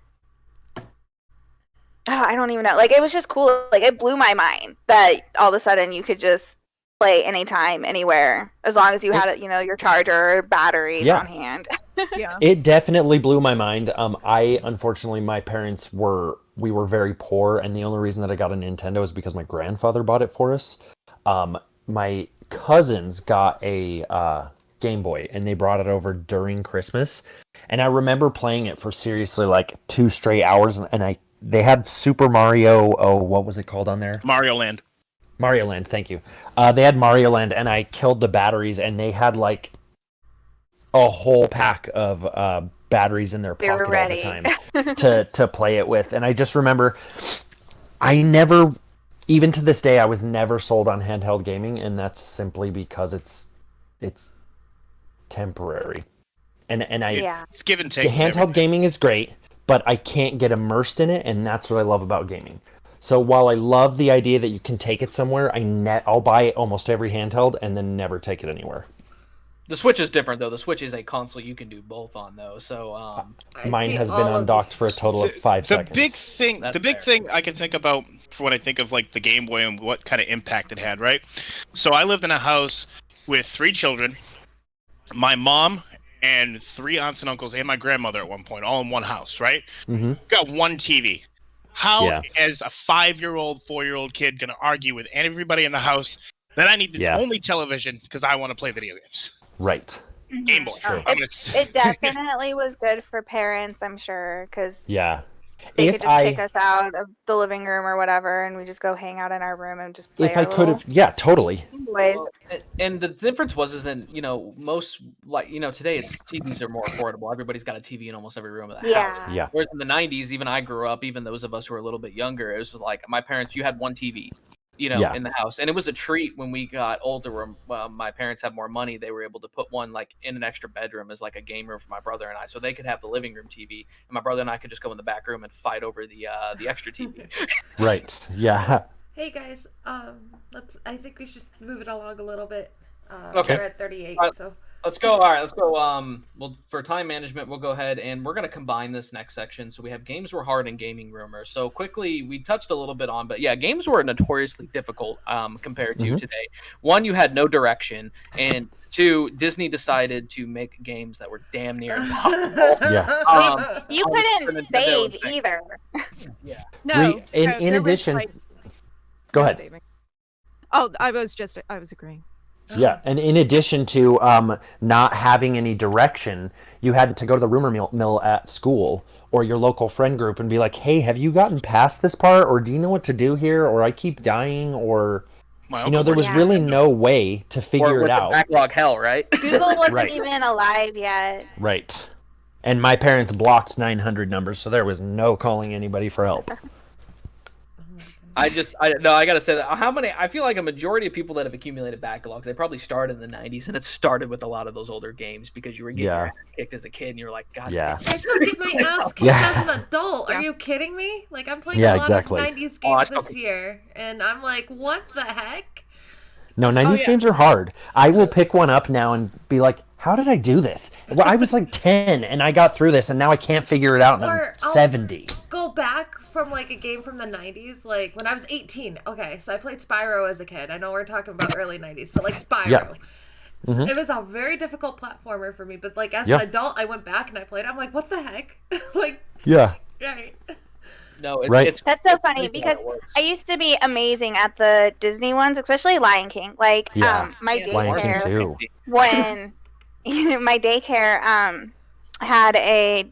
Oh, I don't even know. Like it was just cool. Like it blew my mind that all of a sudden you could just play anytime, anywhere, as long as you had your charger or batteries on hand. Yeah. It definitely blew my mind. Unfortunately, my parents we were very poor, and the only reason that I got a Nintendo is because my grandfather bought it for us. My cousins got a Game Boy, and they brought it over during Christmas, and I remember playing it for seriously like 2 straight hours, and they had Super Mario. Oh, what was it called on there? Mario Land. Mario Land, thank you. They had Mario Land, and I killed the batteries, and they had like a whole pack of batteries in their pocket all the time to play it with. And I just remember, even to this day, I was never sold on handheld gaming, and that's simply because it's temporary. And it's give and take. The handheld gaming is great, but I can't get immersed in it, and that's what I love about gaming. So while I love the idea that you can take it somewhere, I'll buy almost every handheld and then never take it anywhere. The Switch is different though. The Switch is a console you can do both on though. So mine has been undocked for a total of 5 seconds. The big thing I can think about for when I think of like the Game Boy and what kind of impact it had, right? So I lived in a house with 3 children, my mom and 3 aunts and uncles and my grandmother at one point, all in one house, right? Mm-hmm. Got one TV. How, as a 5-year-old, 4-year-old kid, gonna argue with everybody in the house that I need the only television because I want to play video games? Right. Game Boy. It definitely was good for parents, I'm sure, because they could just kick us out of the living room or whatever, and we just go hang out in our room and just play. If I could have, totally. Ways. And the difference isn't most today it's TVs are more affordable. Everybody's got a TV in almost every room of the house. Yeah. Whereas in the 90s, even I grew up, even those of us who were a little bit younger, it was like my parents. You had one TV. In the house. And it was a treat when we got older, when my parents had more money, they were able to put one like in an extra bedroom as like a game room for my brother and I, so they could have the living room TV, and my brother and I could just go in the back room and fight over the extra TV. Right. Yeah. Hey guys, I think we should move it along a little bit. Okay. We're at 38, so. Let's go. All right, let's go. Well, for time management, we'll go ahead and we're going to combine this next section. So we have games were hard and gaming rumors. So quickly, we touched a little bit on, but yeah, games were notoriously difficult compared to today. 1, you had no direction, and 2, Disney decided to make games that were damn near impossible. You couldn't save either. Yeah. No. In addition, go ahead. Saving. Oh, I was agreeing. Yeah, and in addition to not having any direction, you had to go to the rumor mill at school or your local friend group and be like, hey, have you gotten past this part? Or do you know what to do here? Or I keep dying? Or, there was really no way to figure it out. Backlog hell, right? Google wasn't even alive yet. Right. And my parents blocked 900 numbers, so there was no calling anybody for help. I gotta say that I feel like a majority of people that have accumulated backlogs, they probably started in the 90s, and it started with a lot of those older games because you were getting your ass kicked as a kid, and you were like, God. Yeah. I still get my ass kicked as an adult. Are you kidding me? Like, I'm playing a lot of 90s games this year, and I'm like, what the heck? No, 90s games are hard. I will pick one up now and be like, how did I do this? Well, I was like 10 and I got through this, and now I can't figure it out, and I'm 70. Go back from like a game from the 90s, like when I was 18. Okay, so I played Spyro as a kid. I know we're talking about early 90s, but like Spyro. Yeah. Mm-hmm. It was a very difficult platformer for me, but like as an adult, I went back and I played. I'm like, what the heck? Like, yeah. Right. No, Right. it's That's so funny crazy how because it works. I used to be amazing at the Disney ones, especially Lion King. Like, Yeah. my Yeah, Lion King daycare, too. when my daycare had a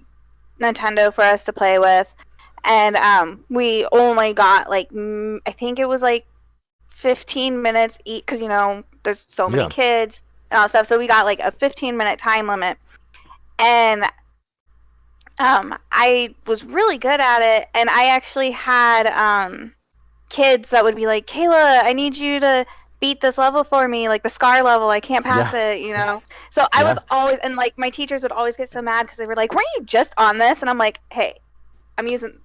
Nintendo for us to play with, and we only got like I think it was like 15 minutes each, because there's so many Yeah. kids and all that stuff, so we got like a 15-minute time limit. And I was really good at it, and I actually had kids that would be like, Kayla, I need you to beat this level for me, like the Scar level. I can't pass it. So I was always, and like my teachers would always get so mad because they were like, weren't you just on this? And I'm like, hey,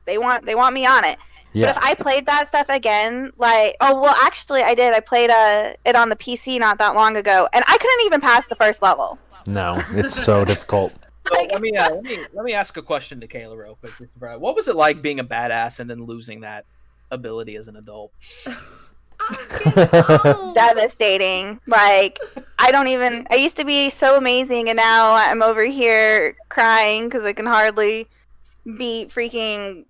they want me on it. Yeah. But if I played that stuff again, like, actually I did. I played it on the PC not that long ago, and I couldn't even pass the first level. No, it's so difficult. So let me ask a question to Kayla real quick. What was it like being a badass and then losing that ability as an adult? Devastating. Like, I used to be so amazing, and now I'm over here crying because I can hardly beat freaking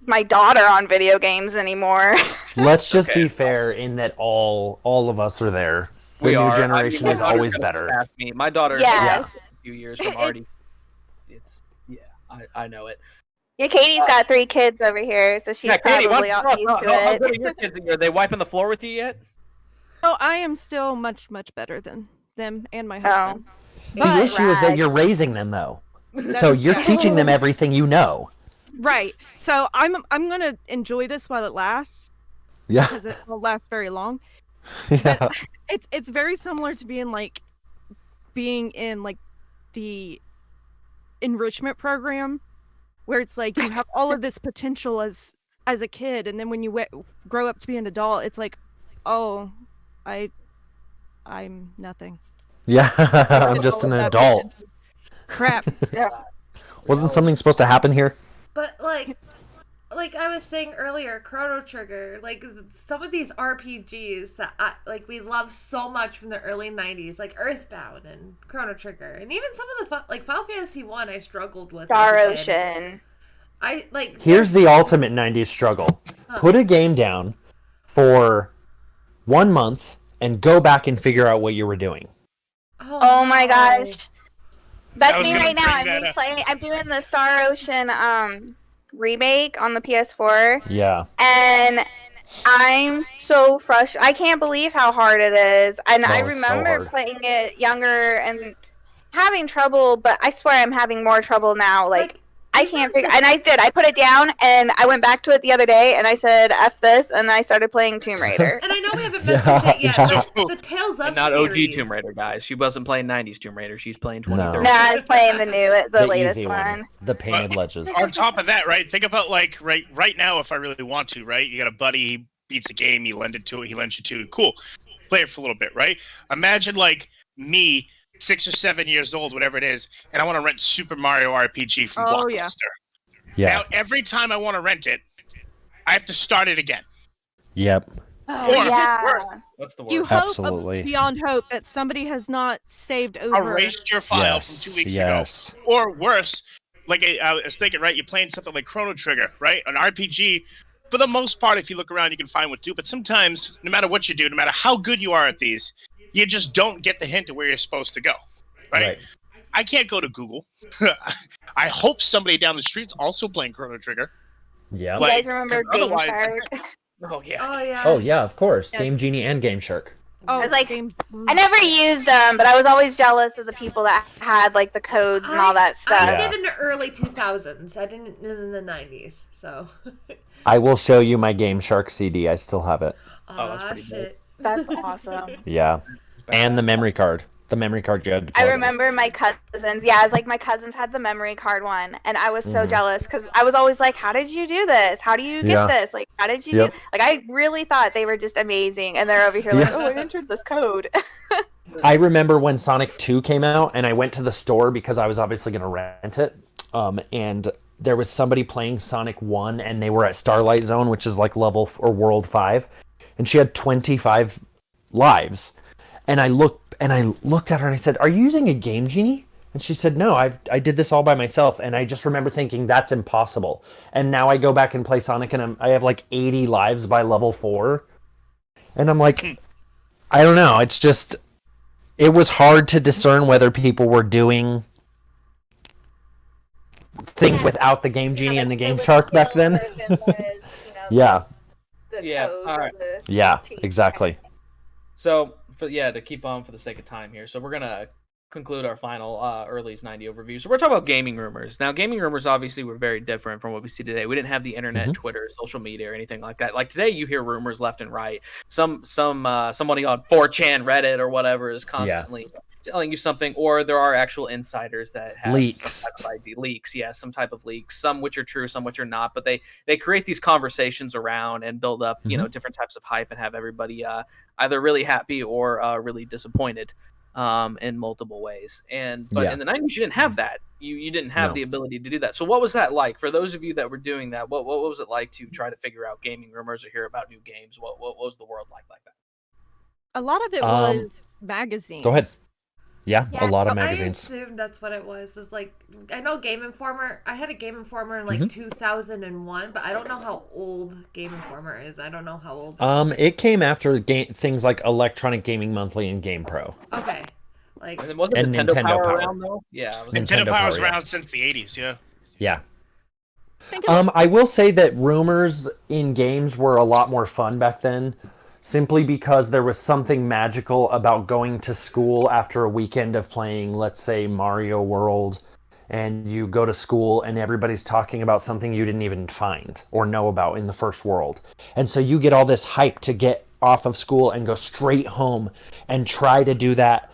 my daughter on video games anymore. Let's just Okay. be fair in that all of us are there. The We new are. generation my is daughter's always gonna better. pass me. My daughter Yes. a few years from already. I know it. Yeah, Katie's got 3 kids over here, so she's Katie, probably all used to how it. good are your kids? Are they wiping the floor with you yet? Oh, I am still much, much better than them and my Oh. husband. The But issue is that you're raising them though. So you're teaching them everything you know. right, so I'm gonna enjoy this while it lasts Yeah. because it won't last very long. Yeah. It's very similar to being in like the enrichment program, where it's like you have all of this potential as a kid, and then when you grow up to be an adult, it's like, oh, I'm nothing. Yeah. I'm just an adult. Crap. Wasn't something supposed to happen here? But like I was saying earlier, Chrono Trigger, like some of these RPGs that we love so much from the early 90s, like Earthbound and Chrono Trigger, and even some of the like Final Fantasy 1 I struggled with. Star as a kid. Ocean. I like Here's the ultimate 90s struggle. Put a game down for 1 month and go back and figure out what you were doing. Oh my gosh. I That's was me gonna right now. bring that up. I'm doing the Star Ocean remake on the PS4, Yeah. and I'm so frustrated. I can't believe how hard it is. And I it's so remember hard. playing it younger and having trouble, but I swear I'm having more trouble now. Like I can't figure. And I did. I put it down, and I went back to it the other day, and I said "F this," and I started playing Tomb Raider. And I know we haven't mentioned it yet, Yeah. but the Tales of And not series. OG Tomb Raider, guys. She wasn't playing 90s Tomb Raider. She's playing No. 2030. No, I was playing the latest easy one. The painted ledges. On top of that, right? Think about like right now, if I really want to, right? You got a buddy, he beats a game, you lend it to it, he lends you to it. Cool. Play it for a little bit, right? Imagine like me, 6 or 7 years old, whatever it is, and I want to rent Super Mario RPG from Oh, Blockbuster. yeah. Yeah. Now every time I want to rent it, I have to start it again. Yep. Oh, Or- yeah. What's the word? You hope Absolutely. beyond hope that somebody has not saved over. Erased your file from 2 weeks ago. Or worse, like I was thinking, right? You're playing something like Chrono Trigger, right? An RPG. For the most part, if you look around, you can find what to do. But sometimes, no matter what you do, no matter how good you are at these, you just don't get the hint of where you're supposed to go, right? I can't go to Google. I hope somebody down the street's also playing Chrono Trigger. Yeah. You Like, guys remember 'cause Game otherwise- Shark? Oh yeah. Oh yeah. Oh yeah, of course. Yes. Game Genie and Game Shark. Oh, I was like, game- I never used them, but I was always jealous of the people that had like the codes and all that stuff. I Yeah. did in the early 2000s. I didn't in the 90s. So. I will show you my Game Shark CD. I still have it. that's pretty shit. That's awesome. Yeah. And the memory card. The memory card you had to I plug in. remember my cousins. Yeah, it's like my cousins had the memory card one, and I was so Mhm. jealous because I was always like, "How did you do this? How do you get Yeah. this? Like, how did you Yep. do?" Like, I really thought they were just amazing, and they're over here like, Yeah. "Oh, I entered this code." I remember when Sonic 2 came out, and I went to the store because I was obviously going to rent it. And there was somebody playing Sonic 1, and they were at Starlight Zone, which is like level or world 5. And she had 25 lives. And I looked at her and I said, "Are you using a Game Genie?" And she said, no, I did this all by myself. And I just remember thinking, that's impossible. And now I go back and play Sonic, and I have like 80 lives by level 4. And I'm like, I don't know. It's just, it was hard to discern whether people were doing things without the Game Genie and the Game Shark back then. Yeah. Yeah, all right. Yeah, exactly. So, to keep on for the sake of time here. So we're going to conclude our final Early's 90 overview. So we're talking about gaming rumors. Now, gaming rumors obviously were very different from what we see today. We didn't have the internet, Twitter, social media, or anything like that. Like today, you hear rumors left and right. Somebody on 4chan, Reddit, or whatever is constantly telling you something, or there are actual insiders that have leaks. Some type of leaks, some type of leaks, some which are true, some which are not. But they create these conversations around and build up, different types of hype and have everybody either really happy or really disappointed. In multiple ways. But in the 90s, you didn't have that. You didn't have the ability to do that. So what was that like? For those of you that were doing that, what was it like to try to figure out gaming rumors or hear about new games? What was the world like that? A lot of it was magazines. Go ahead. Yeah, a lot of I magazines. assumed that's what it was like, I know Game Informer, I had a Game Informer in like 2001, but I don't know how old Game Informer is. I don't know how old it came after things like Electronic Gaming Monthly and Game Pro. Okay. Like, and wasn't and Nintendo Power around though? Yeah, Nintendo Power's around since the 80s, Yeah. I will say that rumors in games were a lot more fun back then, simply because there was something magical about going to school after a weekend of playing, let's say, Mario World, and you go to school and everybody's talking about something you didn't even find or know about in the first world. And so you get all this hype to get off of school and go straight home and try to do that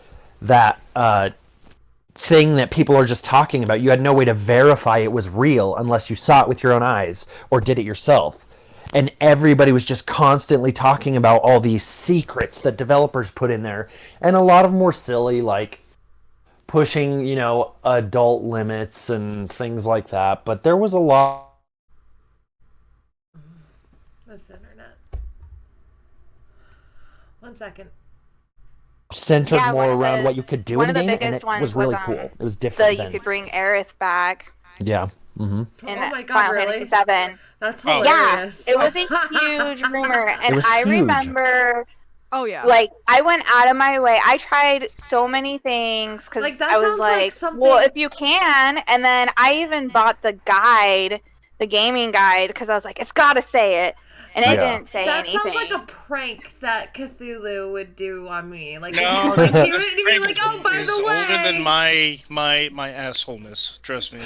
thing that people are just talking about. You had no way to verify it was real unless you saw it with your own eyes or did it yourself. And everybody was just constantly talking about all these secrets that developers put in there. And a lot of them were silly, like pushing, adult limits and things like that. But there was a lot. This internet. 1 second. Centered more around what you could do in the game, and it was really cool. It was different. You could bring Aerith back. Yeah. Oh my god, really? Final Fantasy VII. That's hilarious. Yeah, it was a huge rumor, and I huge. remember. Oh yeah. Like, I went out of my way. I tried so many things because I was like, well, if you can. And then I even bought the guide, the gaming guide, because I was like, it's got to say it. And it didn't say anything. That sounds like a prank that Kathulhu would do on me. Like, no, he would be like, oh, by the way. Older than my assholeness. Trust me.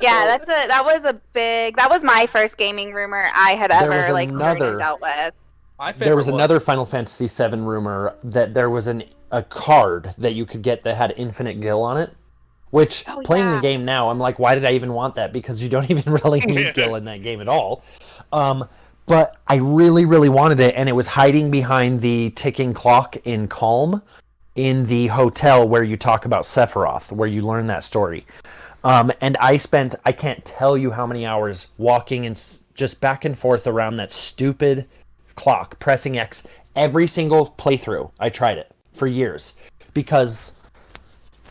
Yeah, that was my first gaming rumor I had ever dealt with. There was another Final Fantasy VII rumor that there was a card that you could get that had infinite gil on it. Which, playing the game now, I'm like, why did I even want that? Because you don't even really need gil in that game at all. But I really, really wanted it, and it was hiding behind the ticking clock in Calm in the hotel where you talk about Sephiroth, where you learn that story. And I can't tell you how many hours walking and just back and forth around that stupid clock, pressing X every single playthrough. I tried it for years because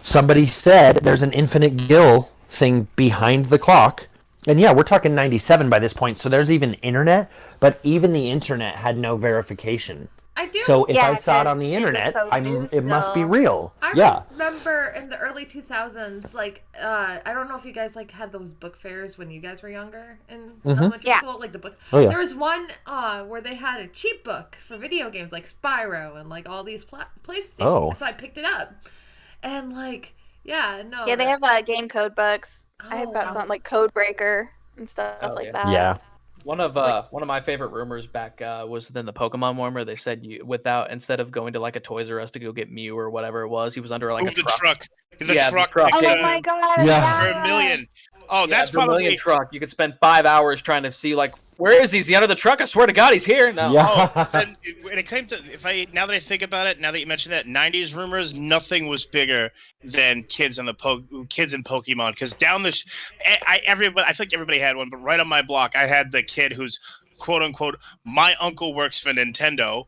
somebody said there's an infinite gil thing behind the clock. And yeah, we're talking 97 by this point, so there's even internet, but even the internet had no verification. So if I saw it on the internet, it must be real. I remember in the early 2000s, I don't know if you guys had those book fairs when you guys were younger in elementary school, like the book. Oh, yeah. There was one where they had a cheap book for video games like Spyro and all these PlayStation. Oh. So I picked it up, and Yeah, they have game code books. I've got something like Code Breaker and stuff like that. Yeah. One of my favorite rumors back was then the Pokemon one where they said instead of going to a Toys R Us to go get Mew or whatever it was, he was under a truck. The truck. Oh my god! Yeah. For $1 million. Oh, that's probably $1 million truck. You could spend 5 hours trying to see where is he? Is he under the truck? I swear to God, he's here. No. Yeah. When it came to now that I think about it, now that you mentioned that 90s rumors, nothing was bigger than kids in Pokemon. Because down the, I feel like everybody had one, but right on my block, I had the kid who's quote unquote my uncle works for Nintendo.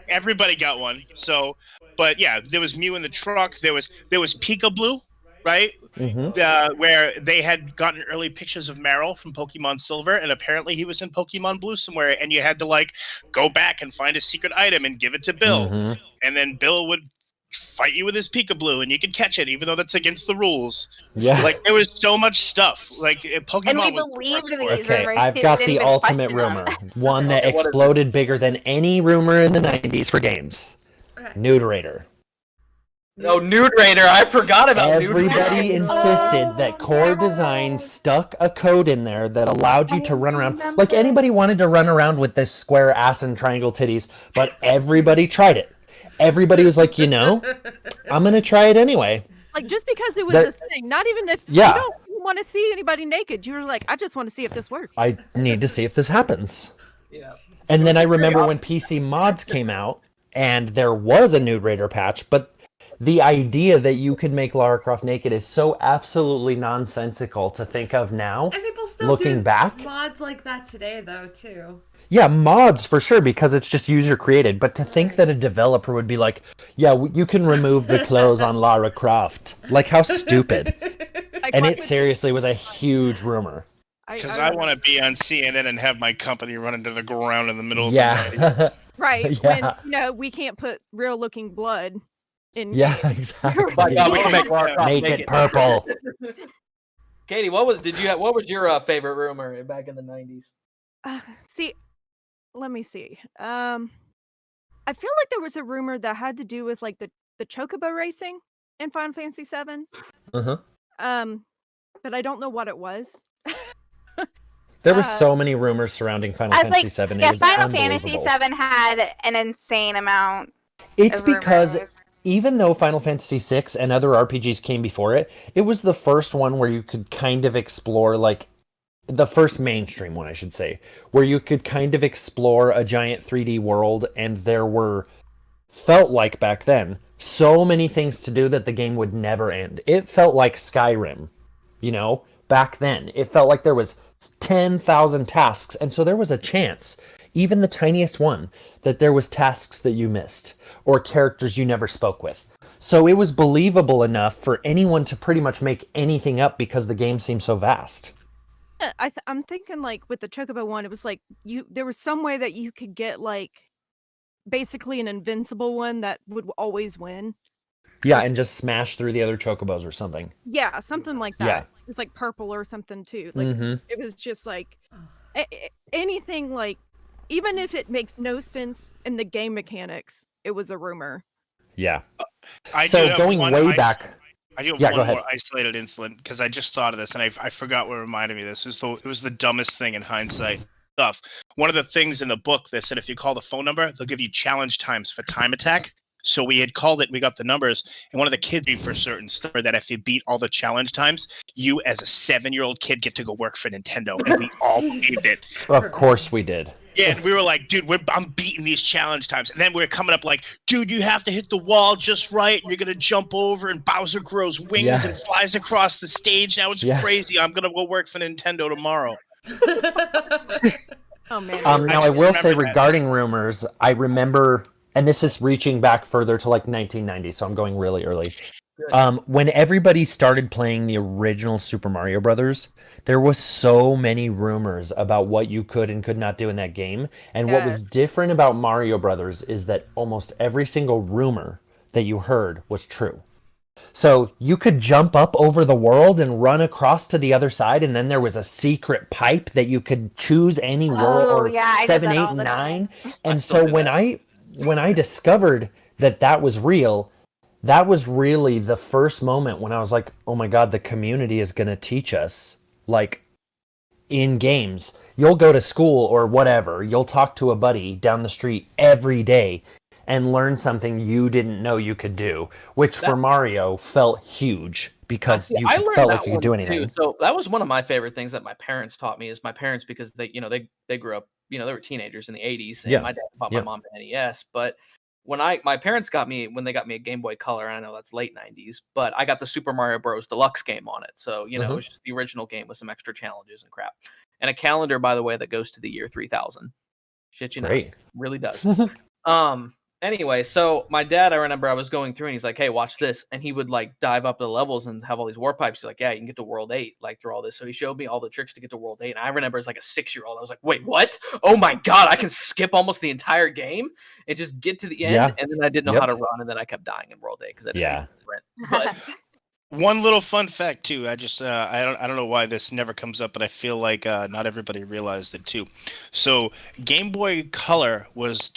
Everybody got one. So But yeah, there was Mew in the truck. There was Peekaboo, right? Mm-hmm. Where they had gotten early pictures of Meryl from Pokemon Silver, and apparently he was in Pokemon Blue somewhere, and you had to like go back and find a secret item and give it to Bill, Mm-hmm. and then Bill would fight you with his Peekaboo, and you could catch it, even though that's against the rules. Yeah. Like there was so much stuff. Like Pokemon And we was believed hardcore. these Okay, rumors I've too. got We the didn't even ultimate question them. rumor. One that Okay, what is it? exploded bigger than any rumor in the 90s for games. Okay. Nuderator. Oh, Nude Raider! I forgot about Nude Raider. Everybody insisted that Core Design stuck a code in there that allowed you to run around. Like anybody wanted to run around with this square ass and triangle titties, but everybody tried it. Everybody was like, I'm going to try it anyway. Like just because it was That- a thing, not even if Yeah. you don't want to see anybody naked. You were like, I just want to see if this works. I need to see if this happens. Yeah. And then I remember when PC mods came out and there was a Nude Raider patch, but the idea that you could make Lara Croft naked is so absolutely nonsensical to think of now. And people still Looking do back? mods like that today, though, too. Yeah, mods for sure, because it's just user created. But to think that a developer would be like, you can remove the clothes on Lara Croft. Like, how stupid. Like, And what it would- seriously was a huge rumor. Because I want to be on CNN and have my company run into the ground in the middle of the night. Yeah. right Yeah. when we can't put real looking blood in. Yeah, exactly. But yeah, we can make Lara Croft Make naked. it purple. Katie, what was your favorite rumor back in the 90s? See, let me see. I feel like there was a rumor that had to do with like the chocobo racing in Final Fantasy VII. Uh-huh. But I don't know what it was. There were so many rumors surrounding Final I was Fantasy VII. yeah, It was Final Fantasy unbelievable. VII had an insane amount. It's of because rumors. even though Final Fantasy VI and other RPGs came before it, it was the first one where you could kind of explore, like, the first mainstream one, I should say, where you could kind of explore a giant 3D world, and there were, felt like back then, so many things to do that the game would never end. It felt like Skyrim, back then. It felt like there was 10,000 tasks, and so there was a chance, even the tiniest one, that there was tasks that you missed, or characters you never spoke with. So it was believable enough for anyone to pretty much make anything up because the game seemed so vast. I'm thinking like with the chocobo one, it was like there was some way that you could get like basically an invincible one that would always win. Yeah, and just smash through the other chocobos or something. Yeah, something like that. Yeah. It's like purple or something too. Like Mm-hmm. it was just like anything like, even if it makes no sense in the game mechanics, it was a rumor. Yeah. I do So have going one way ice- back. I do have Yeah, go one ahead. more isolated incident because I just thought of this and I forgot what reminded me of this. It was the dumbest thing in hindsight. Stuff. One of the things in the book that said if you call the phone number, they'll give you challenge times for time attack. So we had called it, we got the numbers, and one of the kids beat for certain stuff that if you beat all the challenge times, you as a 7-year-old kid get to go work for Nintendo, and we all believed it. Of course we did. Yeah, and we were like, dude, I'm beating these challenge times. And then we were coming up like, dude, you have to hit the wall just right, and you're going to jump over, and Bowser grows wings Yeah. and flies across the stage. Now it's Yeah. crazy. I'm going to go work for Nintendo tomorrow. Oh man. Now I will say remember that. regarding rumors, I remember, and this is reaching back further to like 1990, so I'm going really early. When everybody started playing the original Super Mario Brothers, there was so many rumors about what you could and could not do in that game. And what was Yes. different about Mario Brothers is that almost every single rumor that you heard was true. So you could jump up over the world and run across to the other side, and then there was a secret pipe that you could choose any world, Oh, or yeah, I did 7, that 8, all the 9. time. And still so do when I discovered that was real, that was really the first moment when I was like, oh my God, the community is going to teach us, like, in games. You'll go to school or whatever, you'll talk to a buddy down the street every day and learn something you didn't know you could do, which for Mario felt huge because you I learned felt that like you one could do too. anything. So that was one of my favorite things that my parents taught me. Is my parents, because they grew up, they were teenagers in the 80s, and Yeah. my dad bought Yeah. my mom an NES. But when my parents got me, when they got me a Game Boy Color, and I know that's late 90s, but I got the Super Mario Bros. Deluxe game on it. So it was just the original game with some extra challenges and crap, and a calendar, by the way, that goes to the year 3000. Shit, you know, Great. really does. Anyway, so my dad, I remember I was going through and he's like, "Hey, watch this," and he would like dive up the levels and have all these warp pipes. He's like, "Yeah, you can get to World 8 like through all this." So he showed me all the tricks to get to World 8, and I remember as like a 6-year-old, I was like, "Wait, what? Oh my god, I can skip almost the entire game and just get to the end." Yeah. And then I didn't know Yep. how to run, and then I kept dying in World 8 because I didn't Yeah. sprint. But One little fun fact too. I just I don't know why this never comes up, but I feel like not everybody realized it too. So Game Boy Color was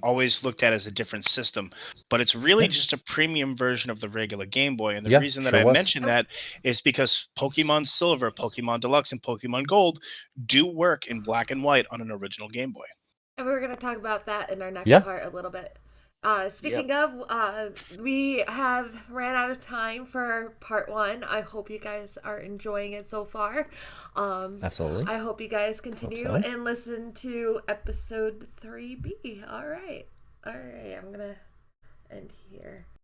always looked at as a different system, but it's really Yeah. just a premium version of the regular Game Boy. And the Yeah, reason that sure I was. mention that is because Pokemon Silver, Pokemon Deluxe, and Pokemon Gold do work in black and white on an original Game Boy. And we're going to talk about that in our next Yeah. part a little bit. Speaking of, we have ran out of time for part 1. I hope you guys are enjoying it so far. Absolutely. I hope you guys continue so. and listen to episode 3B. All right. I'm going to end here.